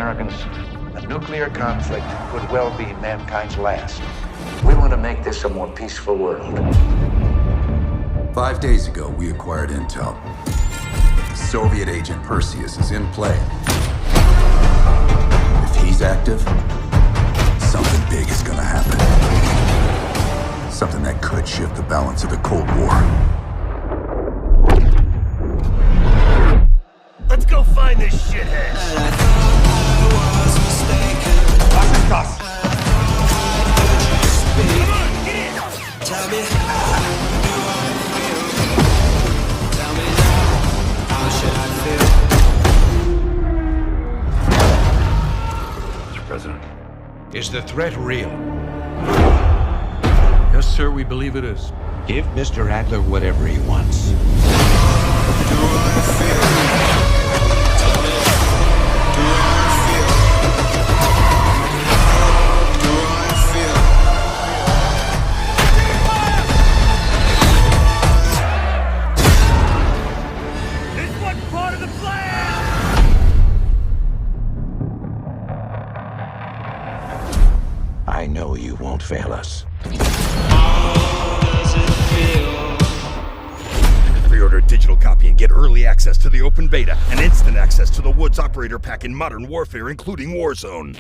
Americans, a nuclear conflict could well be mankind's last. We want to make this a more peaceful world. 5 days ago, we acquired intel. Soviet agent Perseus is in play. If he's active, something big is gonna happen. Something that could shift the balance of the Cold War. Let's go find this shithead. Lock the cross. Come on, get in. Tell me how do I feel? Tell me now, how should I feel? Mr. President. Is the threat real? Yes, sir, we believe it is. Give Mr. Adler whatever he wants. Do I feel? Tell me, do I feel? Do I feel? This wasn't part of the plan. I know you won't fail us. Pre-order a digital copy and get early access to the open beta and instant access to the Woods operator pack in Modern Warfare, including Warzone.